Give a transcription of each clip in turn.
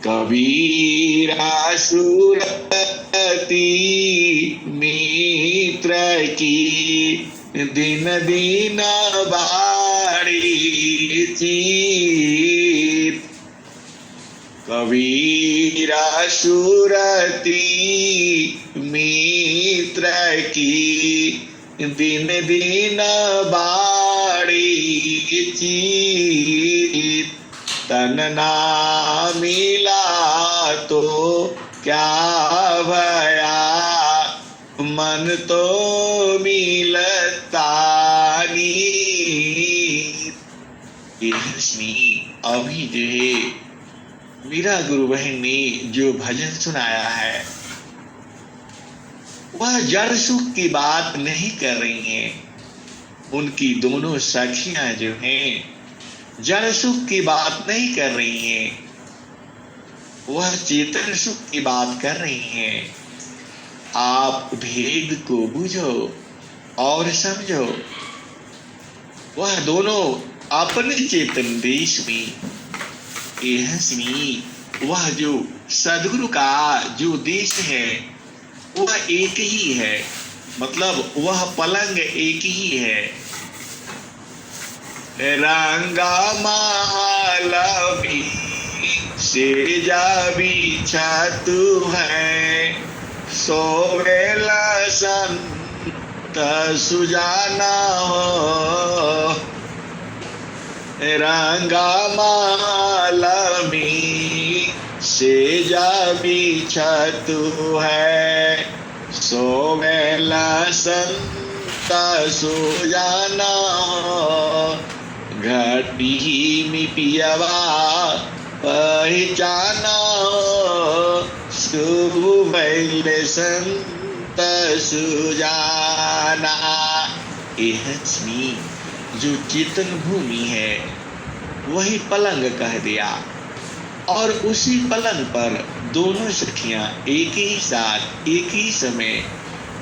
कबीरा सुरती मित्र की दिन दिन बाड़ी चीत। कबीरा सुरती मित्र की दिन दिन बाड़ी चीत। तन ना मिला तो क्या भया, मन तो मिलता नीत। अभी जो है मीरा गुरु बहन ने जो भजन सुनाया है वह जड़ सुख की बात नहीं कर रही हैं। उनकी दोनों सखियां जो हैं जड़ सुख की बात नहीं कर रही हैं, वह चेतन सुख की बात कर रही हैं। आप भेद को बूझो और समझो। वह दोनों अपने चेतन देश में वह जो सदगुरु का जो देश है वह एक ही है, मतलब वह पलंग एक ही है। रंगा महालवी सेजा बिछा तू है, सोवेला संत सुजाना हो। रंगा मालवी सेजा बिछा तू है, सोवेला संत सुजाना हो। घटी में पियवा पहचाना हो, सुबैल संत सुजाना। जो चेतन भूमि है वही पलंग कह दिया, और उसी पलंग पर दोनों सखियां एक ही साथ एक ही समय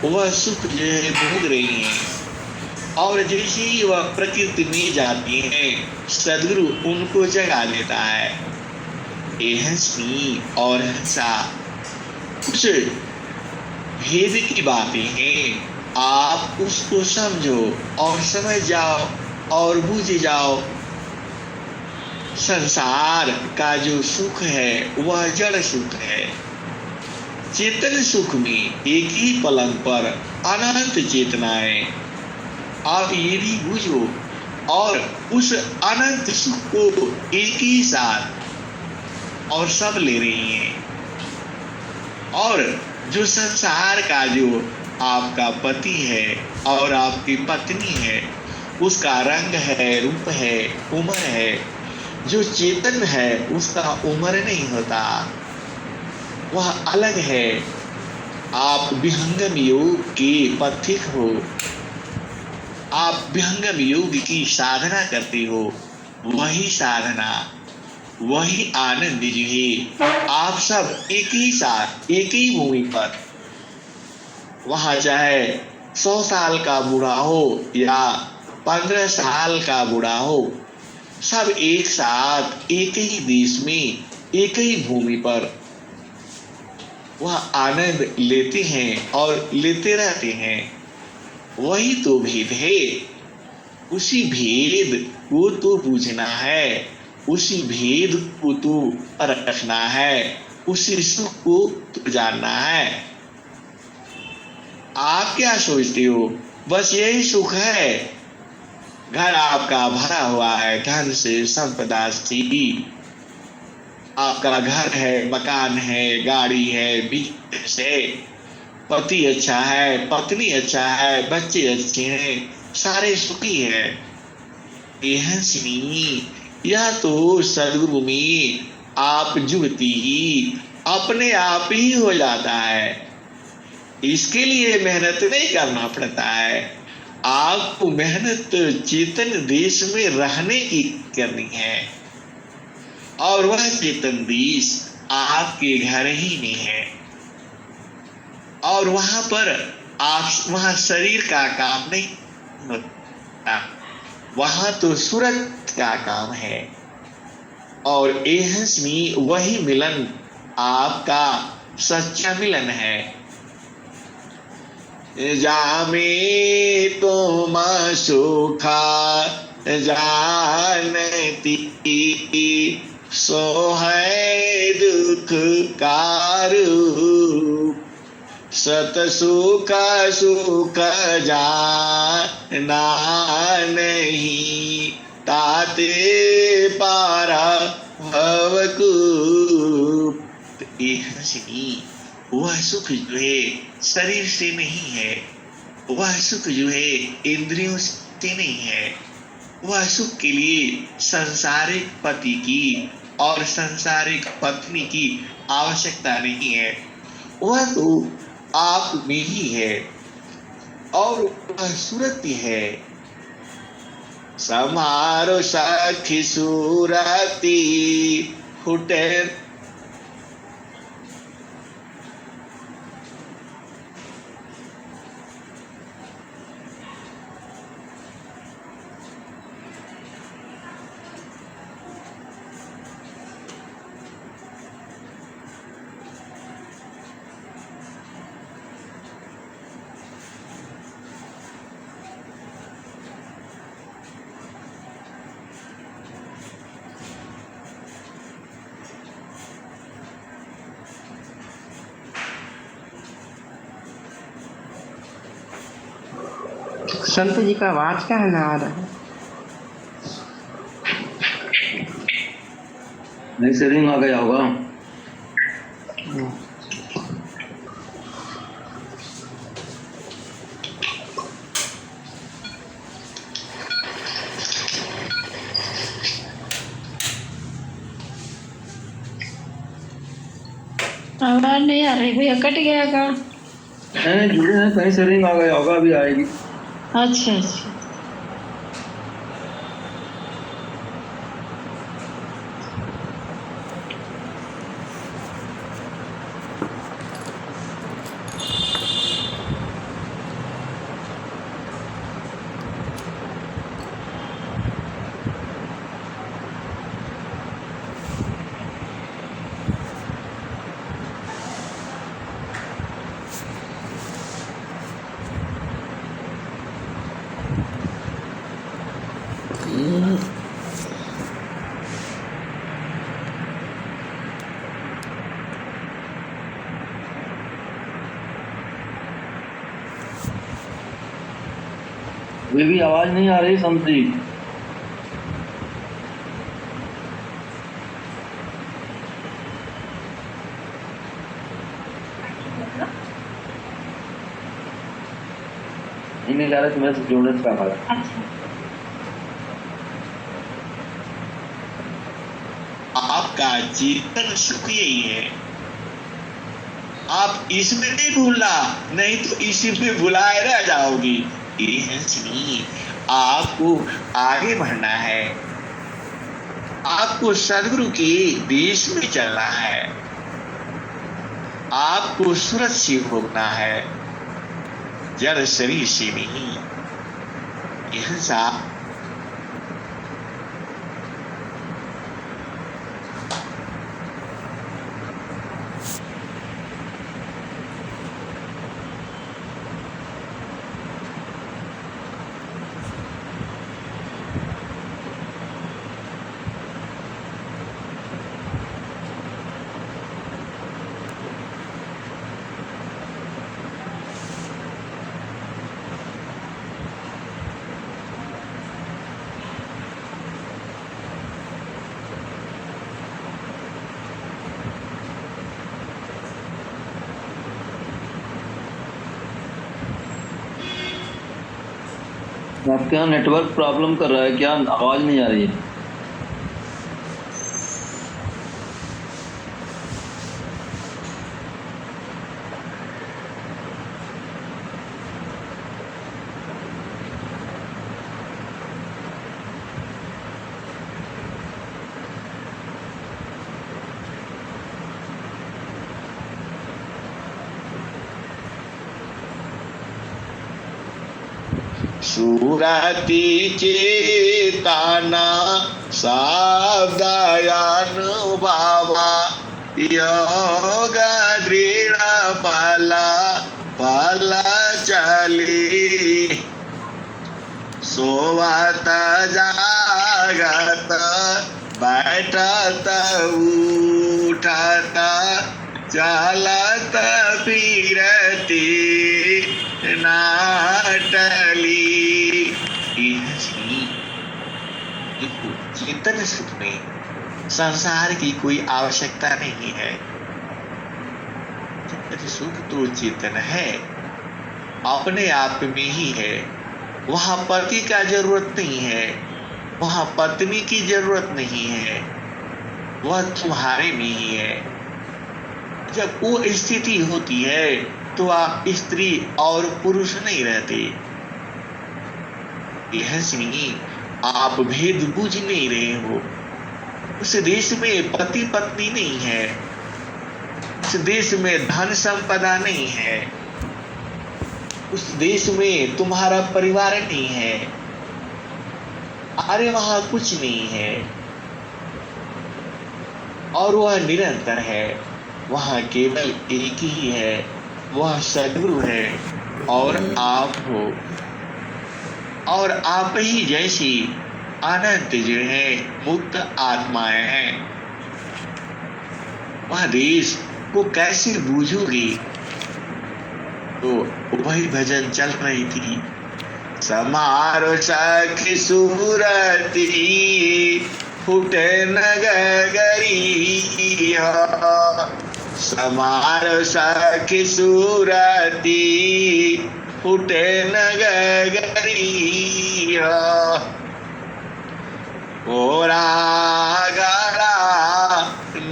वह सुख जो है भोग रही हैं। और जैसे ही वह प्रकृति में जाती हैं सदगुरु उनको जगा देता है। और हंसा कुछ भेद की बातें हैं, आप उसको समझो और समझ जाओ और बुझ जाओ। संसार का जो सुख है वह जड़ सुख है। चेतन सुख में एक ही पलंग पर अनंत चेतनाएं, आप ये भी बुझो, और उस अनंत सुख को एक ही साथ और सब ले रही हैं। और जो संसार का जो आपका पति है और आपकी पत्नी है उसका रंग है, रूप है, उम्र है। जो चेतन है उसका उम्र नहीं होता, वह अलग है। आप विहंगम योग के पथिक हो, आप विहंगम योग की साधना करते हो। वही साधना, वही आनंद जो है आप सब एक ही साथ एक ही भूमि पर, वहां चाहे 100 साल का बूढ़ा हो या 15 साल का बूढ़ा हो, सब एक साथ एक ही देश में एक ही भूमि पर वह आनंद लेते हैं और लेते रहते हैं। वही तो भेद है। उसी भेद को तो पूछना है, उसी भेद को तो रखना है, उसी सुख को तो जानना है। आप क्या सोचते हो बस यही सुख है? घर आपका भरा हुआ है धन से, संपदा से। आपका घर है, मकान है, गाड़ी है, बिजनेस है, पति अच्छा है, पत्नी अच्छा है, बच्चे अच्छे हैं, सारे सुखी है। यह तो सदगुरु में आप जुड़ती ही अपने आप ही हो जाता है। इसके लिए मेहनत नहीं करना पड़ता है। आपको मेहनत चेतन देश में रहने की करनी है, और वह चेतन देश आपके घर ही में है। और वहां पर आप वहां शरीर का काम नहीं होता, वहां तो सूरत का काम है। और एहसनी वही मिलन आपका सच्चा मिलन है। जामे तुम सुखा जानती, सो है दुख कारू। सत सुख सुख जाना नहीं, ताते पारा भवकूप। ये हंसनी, वह सुख जो है शरीर से नहीं है, वह सुख जो है इंद्रियों से नहीं है। वह सुख के लिए संसारिक पति की और संसारिक पत्नी की आवश्यकता नहीं है। वह तो आप में ही है और वह सूरत है। समारो साखी सूरती फुटे। संत जी का आवाज क्या है ना आ रहा है? नहीं से रिंग आ गया होगा। आवाज नहीं आ रही भैया, कट गया का? नहीं जुड़े हैं, कहीं से रिंग आ गया होगा, अभी आएगी। अच्छा अच्छा। अभी भी आवाज नहीं आ रही संत जी। नहीं जा रहा, तुम्हें से जोड़ने से कहा। अच्छा। आपका जीवन सुख यही है। आप इसमें नहीं भूलना, नहीं तो इसी में भुलाए रह जाओगी। ये है सुनिए, आपको आगे बढ़ना है, आपको सदगुरु के देश में चलना है, आपको सुरक्षित भोगना है, जड़ शरीर से नहीं। यह सा आपके यहाँ नेटवर्क प्रॉब्लम कर रहा है क्या? आवाज नहीं आ रही है। सुरति चेतना शब्दयानुभावा योग दृढ़ फल चली सोवत जागत बैठत उठत चलत फिरती नाटली। चेतन सुख में संसार की कोई आवश्यकता नहीं है। चेतन सुख तो चेतन है, अपने आप में ही है। वहां पति का जरूरत नहीं है, वहां पत्नी की जरूरत नहीं है, वह तुम्हारे में ही है। जब वो स्थिति होती है तो आप स्त्री और पुरुष नहीं रहते। यह सुनिए, आप भेद बुझ नहीं रहे हो। उस देश में पति पत्नी नहीं है, उस देश में धन संपदा नहीं है, उस देश में तुम्हारा परिवार नहीं है। अरे वहां कुछ नहीं है और वह निरंतर है। वहां केवल एक ही है, वह सद्गुरु है और आप हो। और आप ही जैसी अनंत जो है मुक्त आत्माएं हैं। वह देश को कैसे बूझोगी? तो वही भजन चल रही थी। समारो सखी सूरती फुटे नगरी, समारो सखी सूरती फुटे नगरी। ओरा गड़ा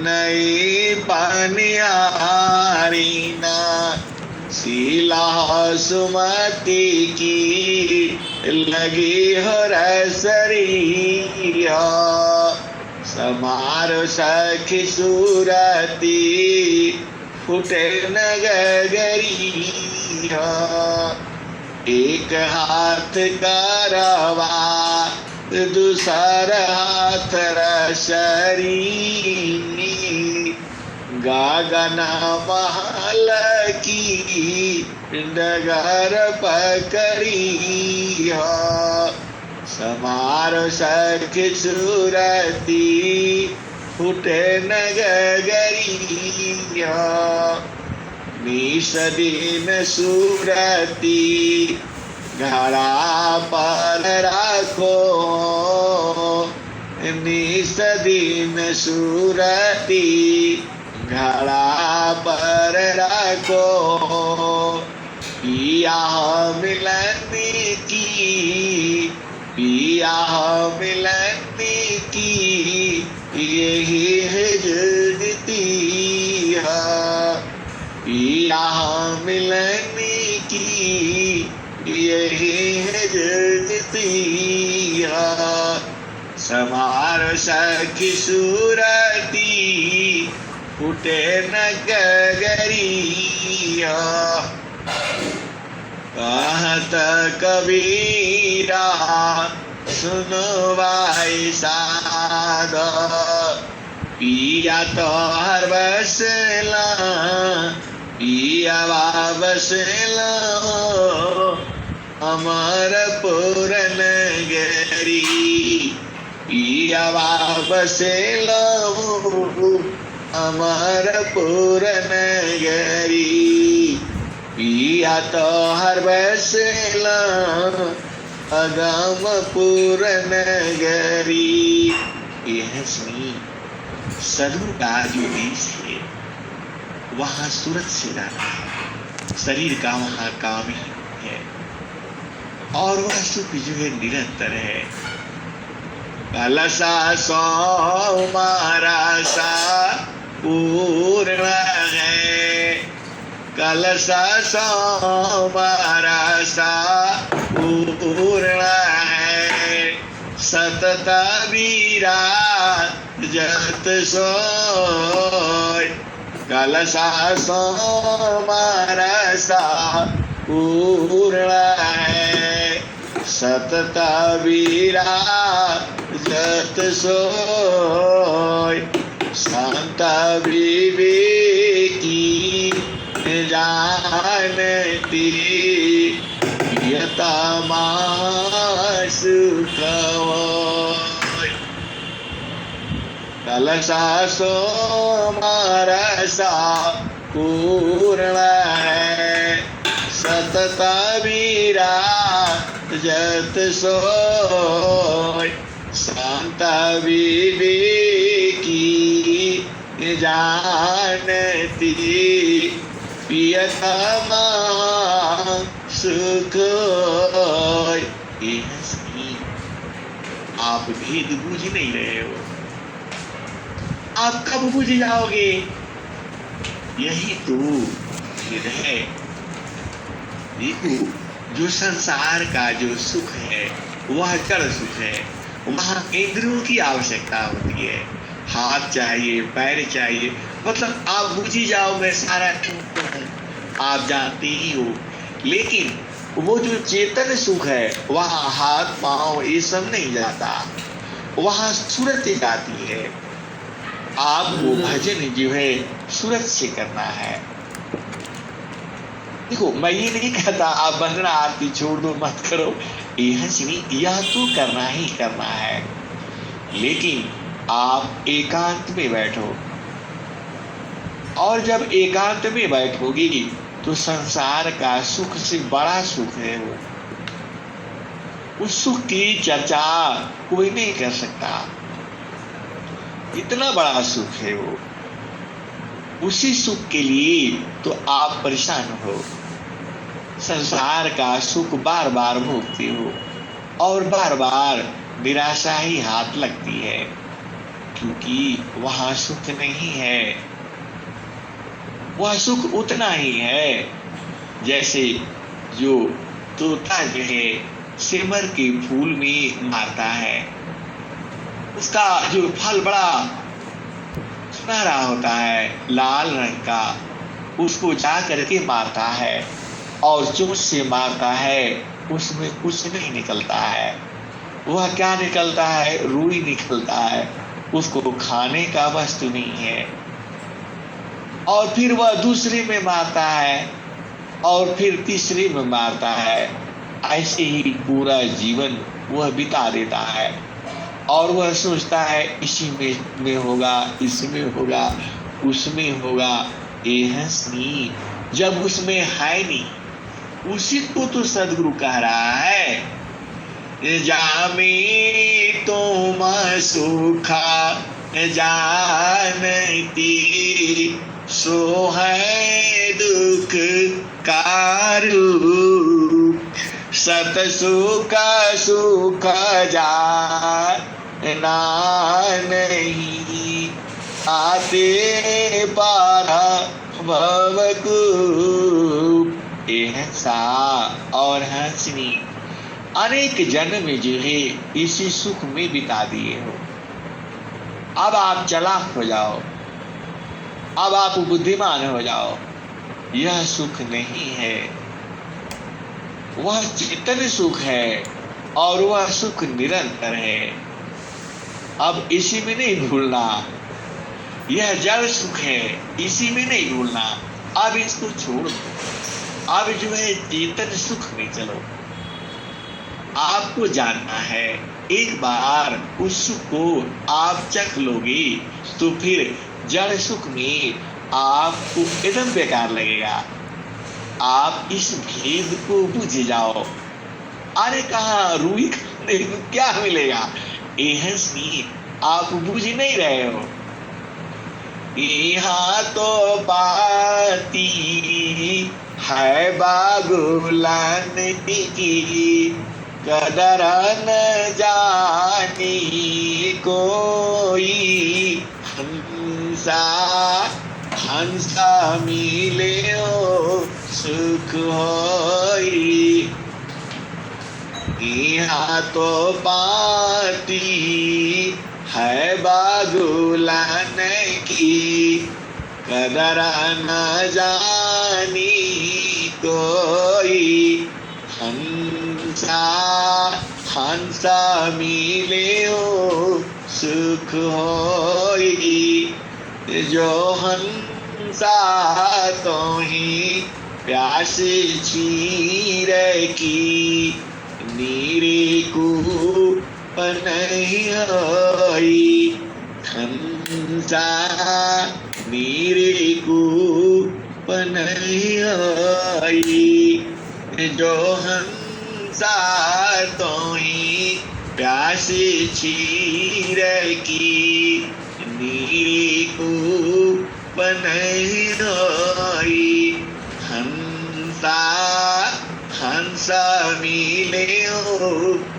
नई पनियारीना शीला सुमति की लगी हो रसरिया। समारो सखी सूरती फुटे नगरिया। एक हाथ करवा दूसरा हाथ रसरी, गगन महल की डगर पकड़ी। समारो सखी सूरती फुटे नगरिया। निस दिन सूरती घड़ा पर रखो, निस दिन सूरती घड़ा पर रखो। पिया मिलने की, पिया मिलने की यही है जगती है। पिया मिलने की यही है जगती है। समारो सखी सूरती फुटे नगरिया। कहत कबीरा सुनो भाई साध, पिया तो हर बसला, पिया बसला अमर पूरन गरी। पिया बसला अमर पूरन गरी। पिया तो हर बसला अगम पूरन गरी। यह सुनी, सद्गुरु का जो देश है वहां सूरत से जाना है, शरीर का वहां काम ही है और वह सुख जो है निरंतर है। कलसा सोमारासा पूर्ण है, कलसा सोमारासा पूर्ण है। सतत विराजत सोय, कलसा सोमारासा पूर्ण है। सतत विराजत सोय संत विवेकी जानती यतमा सुख होय। कलसा सोमरसा पूर्ण है सतत विराजत सोय संत विवेकी जानती प्रियतमा सुख होय। आप भेद बूझ नहीं रहे हो, आप कब बुझ जाओगे? यही तो भेद है। देखो, जो संसार का जो सुख है वह जड़ सुख है, वहां इंद्रियों की आवश्यकता होती है। हाथ चाहिए, पैर चाहिए, मतलब आप बुझ ही जाओ मैं सारा आप जानते ही हो। लेकिन वो जो चेतन सुख है वहां हाथ पांव ये सब नहीं जाता, वहां सूरत जाती है। आपको भजन जो है सूरत से करना है। देखो, मैं ये नहीं कहता आप वंदना आरती छोड़ दो, मत करो, यह तो करना ही करना है। लेकिन आप एकांत में बैठो, और जब एकांत में बैठोगी तो संसार का सुख से बड़ा सुख है वो। उस सुख की चर्चा कोई नहीं कर सकता, इतना बड़ा सुख है वो। उसी सुख के लिए तो आप परेशान हो, संसार का सुख बार बार भोगते हो और बार बार निराशा ही हाथ लगती है, क्योंकि वहां सुख नहीं है। वह सुख उतना ही है जैसे जो तोता जो है सिमर के फूल में मारता है, उसका जो फल बड़ा सुनहरा होता है, लाल रंग का, उसको जा करके मारता है और चोंच से मारता है, उसमें कुछ नहीं निकलता है। वह क्या निकलता है? रुई निकलता है, उसको खाने का वस्तु नहीं है। और फिर वह दूसरे में मारता है और फिर तीसरे में मारता है। ऐसे ही पूरा जीवन वह बिता देता है और वह सोचता है इसी में होगा, इसमें होगा, उसमें होगा। नहीं, जब उसमें है नहीं, उसी को तो सदगुरु कह रहा है, जामे तुम सुखा जानती सो है दुख कारू सत सुख सुख जाना नहीं आते पारा भवकू। ऐसा और हंसनी अनेक जन्म जो है इसी सुख में बिता दिए हो। अब आप चालाक हो जाओ, अब आप बुद्धिमान हो जाओ। यह सुख नहीं है, वह चेतन सुख है और वह सुख निरंतर है। अब इसी में नहीं भूलना, यह जड़ सुख है, इसी में नहीं भूलना। अब इसको छोड़ दो, अब जो है चेतन सुख में चलो। आपको जानना है, एक बार उस सुख को आप चख लोगे तो फिर जड़ सुख में आपको एकदम बेकार लगेगा। आप इस भेद को बुझ जाओ। अरे कहा रुई खाने को क्या मिलेगा? नहीं, आप बुझ नहीं रहे हो। यहाँ तो बाती है बागुलान की, कदर न जानी कोई। हंसा मिले हो सुख होई। यहाँ तो पाती है बागुलान की, कदर न जानी कोई। हंसा हंसा मिले हो सुख होई, जो हंसा तो ही प्यास चीर की, नीरे को नहीं होई, हंसा नीरे को नहीं होई, जो हंसा तो ही प्यास चीर की, नीरे को नहीं होई, हंसा हंसा मिले हो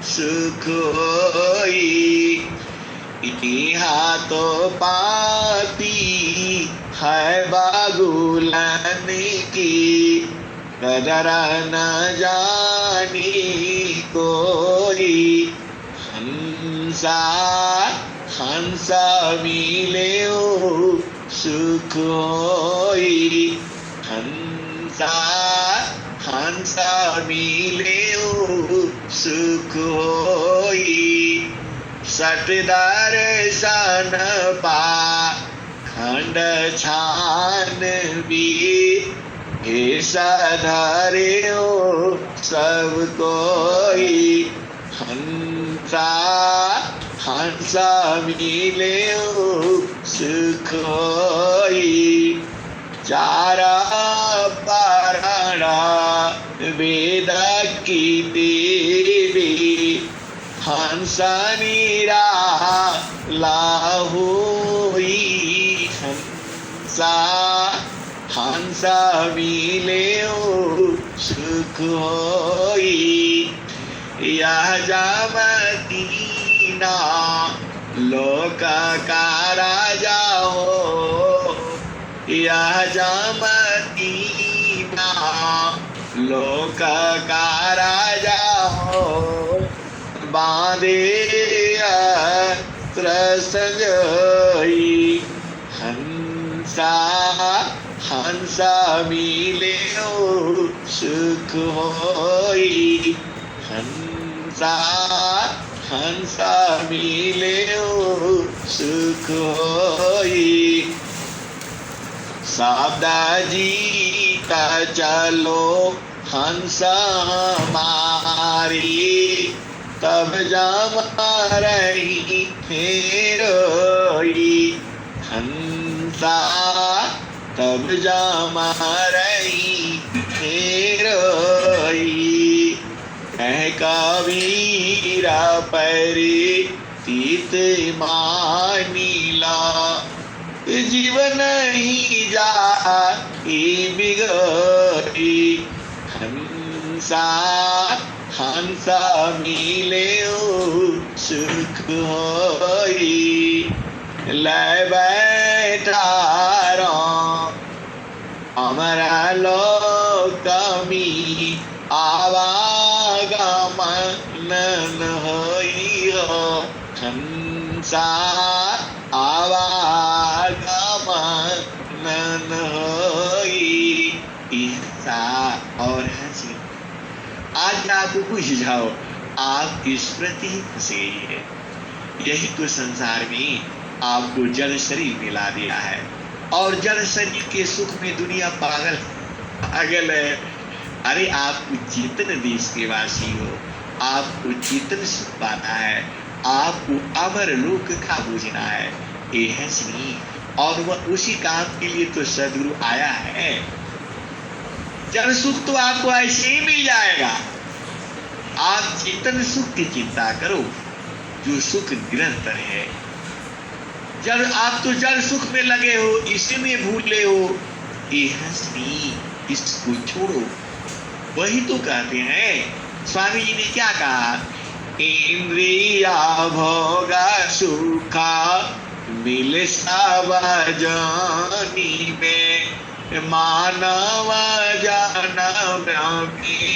सुख होई, यहाँ तो पाती है बागुलन की, कदर न जानी कोई, हंसा हंसा मिले हो सुख होई, हंसा हंसा मिले हो सुख होई, सटदार सन पा खंड छान भी, ऐसा धारे हो सब कोई, हंसा हंसा मिले हो सुख होई, चारा पारणा वेद की देवी, हंसा नीरा लाहुई, हंसा हंसा मिले हो सुख होई, यह जामतीना लोक का राजा हो, यह जामतीना लोक का राजा हो, बांधे अस्त्र संजोई, हंसा हंसा मिले हो सुख होई, हंसा हंसा मिले हो सुख होई, सावदा जीता चलो हंसा मारी, तब जमा रही फेरोई, हंसा तब जमा रही फेरोई, कह कबीरा परी तीत मानीला, जीवन ही जा बिगड़ी, हंसा हंसा मिले हो सुख होई, ले बैठा हमारा लोकमी आवागमन होई हो, हंसा आवागमन होई, ईसा और हंसी। आज आपको कुछ सुझाव, आप इस प्रति ही फंस गई है, यही तो संसार में आपको जड़ शरीर मिला दिया है, और जड़ शरीर के सुख में दुनिया पागल पागल है। अरे आपको चेतन देश के वासी हो, आपको चेतन सुख पाना है, आपको अमर लोक का बूझना है, ये है सुनी। और वह उसी काम के लिए तो सदगुरु आया है। जड़ सुख तो आपको ऐसे ही मिल जाएगा, आप चेतन सुख की चिंता करो जो सुख निरंतर है। जब आप तो जड़ सुख में लगे हो, इसी में भूले हो, ये हंसनी इसको छोड़ो। वही तो कहते हैं, स्वामी जी ने क्या कहा, इंद्रिया भोगा सुखा मिले सब जानी में, मानव जन्म में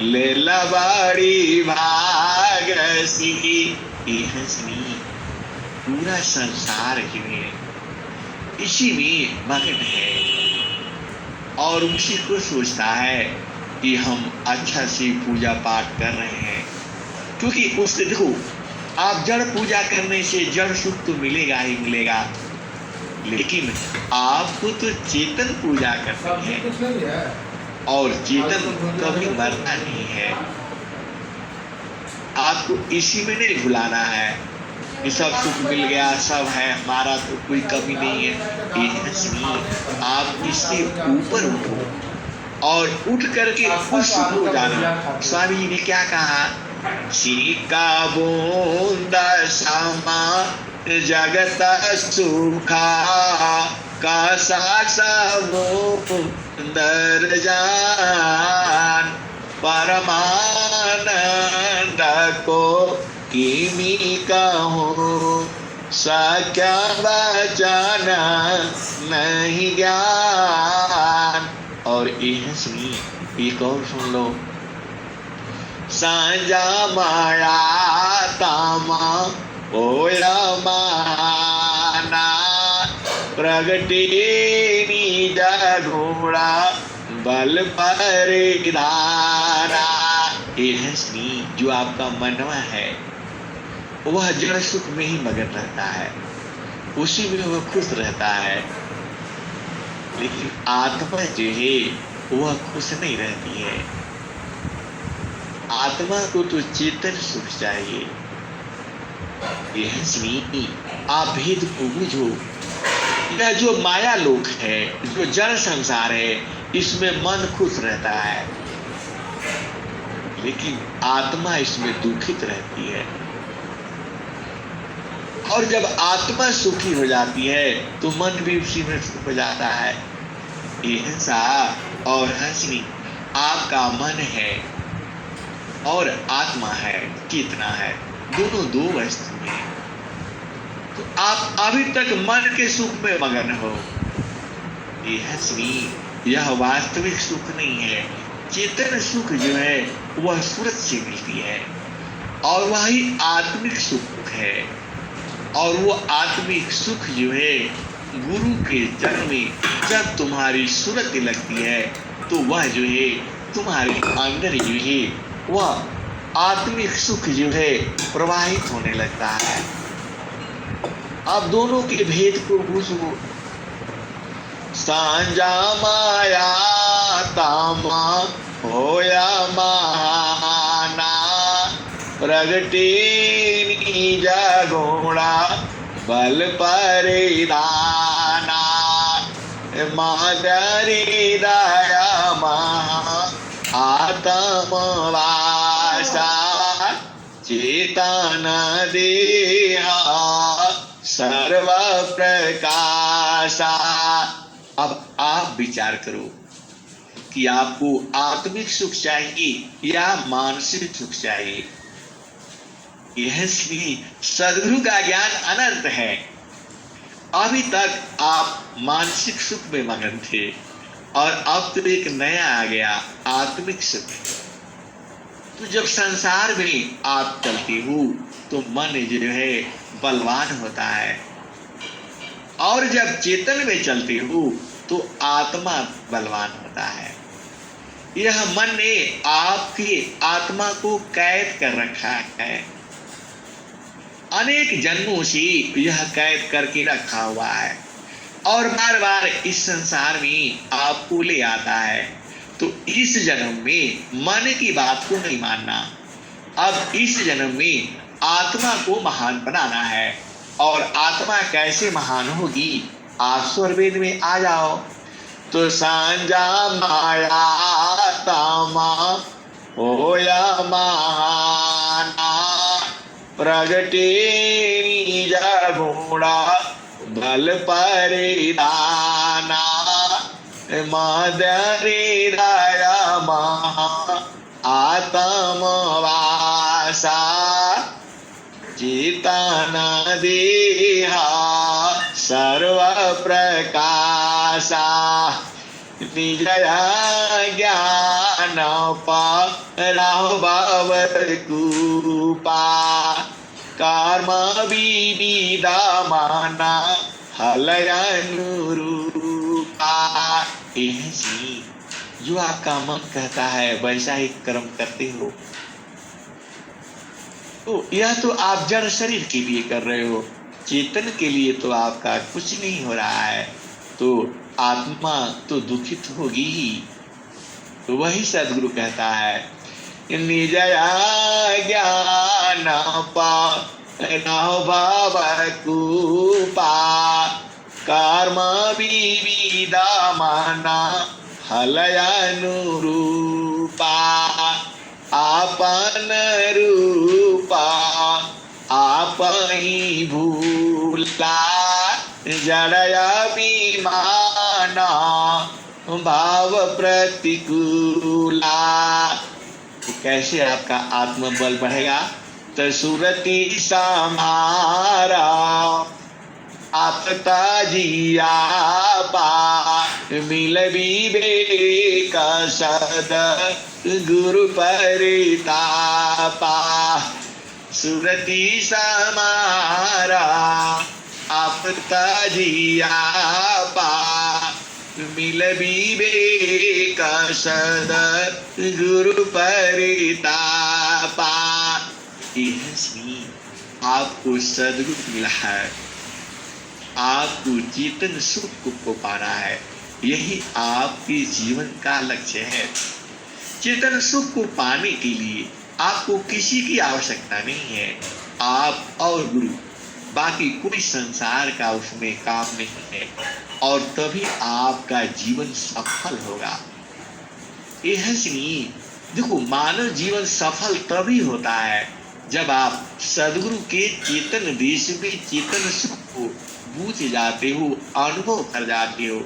ले बड़ी भागसी। ये हंसनी पूरा संसार जो है इसी में मगन है, और उसी को सोचता है कि हम अच्छा से पूजा पाठ कर रहे हैं, क्योंकि उससे देखो, आप जड़ पूजा करने से जड़ सुख तो मिलेगा ही मिलेगा, लेकिन आपको तो चेतन पूजा करनी है, और चेतन कभी मरना नहीं है। आपको इसी में नहीं भुलाना है कि सब सुख मिल गया, सब है हमारा, तो कोई कमी नहीं है। ये आप इससे ऊपर उठो और उठ करके खुश हो जाना। स्वामी जी ने क्या कहा, सिका बूंदा समा जगत सुखा का दर जान परमानंद को किमी कहो सक्या वचन नहीं ज्ञान। और यह सुनिए, एक और सुन लो। सांजा माया तामा ओया माना प्रगटे निज घोड़ा बल परिधारा। यह सुनिए, जो आपका मनवा है वह जड़ सुख में ही मगन रहता है, उसी में वह खुश रहता है, लेकिन आत्मा जो है वह खुश नहीं रहती है। आत्मा को तो चेतन सुख चाहिए। यह सुनिए, आप भेद को बुझो। यह जो माया लोक है, जो जड़ संसार है, इसमें मन खुश रहता है, लेकिन आत्मा इसमें दुखित रहती है। और जब आत्मा सुखी हो जाती है तो मन भी उसी में सुख हो जाता है। हिंसा और हंसनी, आपका मन है और आत्मा है, चेतना है, दोनों दो वस्तु हैं। तो आप अभी तक मन के सुख में मगन हो। ये हंसनी, यह वास्तविक सुख नहीं है। चेतन सुख जो है वह सूरज से मिलती है, और वही आत्मिक सुख है। और वो आत्मिक सुख जो है गुरु के चरण में जब तुम्हारी सूरत लगती है, तो वह जो है तुम्हारे अंदर जो है वह आत्मिक सुख जो है प्रवाहित होने लगता है। आप दोनों के भेद को बुझो। सांजा माया तामा होया महाना प्रगटे निजा घोड़ा बल परिधाना मादरी दया महा आत्म वासा चेतन देहा सर्व प्रकाशा। अब आप विचार करो कि आपको आत्मिक सुख चाहिए या मानसिक सुख चाहिए। यह श्री सद्गुरु का ज्ञान अनंत है। अभी तक आप मानसिक सुख में मगन थे, और अब तो एक नया आ गया, आत्मिक सुख। तो जब संसार में आप चलते हो तो मन जो है बलवान होता है, और जब चेतन में चलते हो तो आत्मा बलवान होता है। यह मन ने आपकी आत्मा को कैद कर रखा है, अनेक जन्मों से यह कैद करके रखा हुआ है, और बार बार इस संसार में आपको ले आता है। तो इस जन्म में मन की बात को नहीं मानना, अब इस जन्म में आत्मा को महान बनाना है। और आत्मा कैसे महान होगी, आप स्वरवेद में आ जाओ। तो सांजा माया तामा होया महाना प्रगटे निजा घोड़ा बल परिधाना मदरे दया महा आत्म वासा चेतन देहा सर्व प्रकाशा निजया ज्ञान पराभव कृपा कर्म विविधा माना हलयानुरूपा। ऐसी जो आपका मन कहता है वैसा ही कर्म करते हो। तो यह तो आप जड़ शरीर के लिए कर रहे हो, चेतन के लिए तो आपका कुछ नहीं हो रहा है, तो आत्मा तो दुखित होगी ही। तो वही सदगुरु कहता है निजया ज्ञान भाव कूपा कर्म विविधा माना हलयानुरूपा आपन रूपा आप ही भूला जड़या विमाना भाव प्रतिकूला। तो कैसे आपका आत्मबल बढ़ेगा? तो सुरति समारा आपता जिया पा मिल विवेक सद गुरु परितापा। सुरति समारा आपता जिया पा मिल विवेक सद गुरु परितापा। आपको सदगुरु मिला है, आपको चेतन सुख को पाना है, यही आपके जीवन का लक्ष्य है। चेतन सुख को पाने के लिए आपको किसी की आवश्यकता नहीं है, आप और गुरु, बाकी कोई संसार का उसमें काम नहीं है, और तभी आपका जीवन सफल होगा। यह सुनिए, देखो मानव जीवन सफल तभी होता है जब आप सदगुरु के चेतन देश में चेतन सुख को बूझ जाते हो, अनुभव कर जाते हो।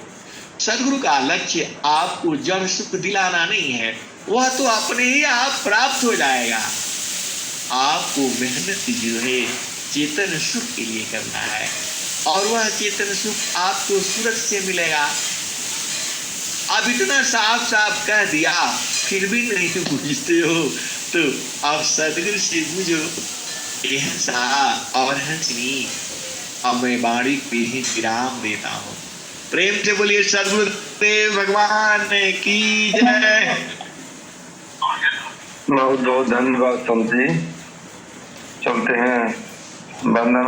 सदगुरु का लक्ष्य आपको जड़ सुख दिलाना नहीं है, वह तो अपने ही आप प्राप्त हो जाएगा। आपको मेहनत जो है चेतन सुख के लिए करना है, और वह चेतन सुख आपको सूरज से मिलेगा। अब इतना साफ साफ कह दिया फिर भी नहीं बुझते हो, तो आप सदगुरु से बुझो। यह सा और हंसनी, अब मैं वाणी पे ही विराम देता हूँ। प्रेम से बोलिए सदगुरुदेव भगवान की जय। बहुत बहुत धन्यवाद समझी। चलते हैं, वंदना।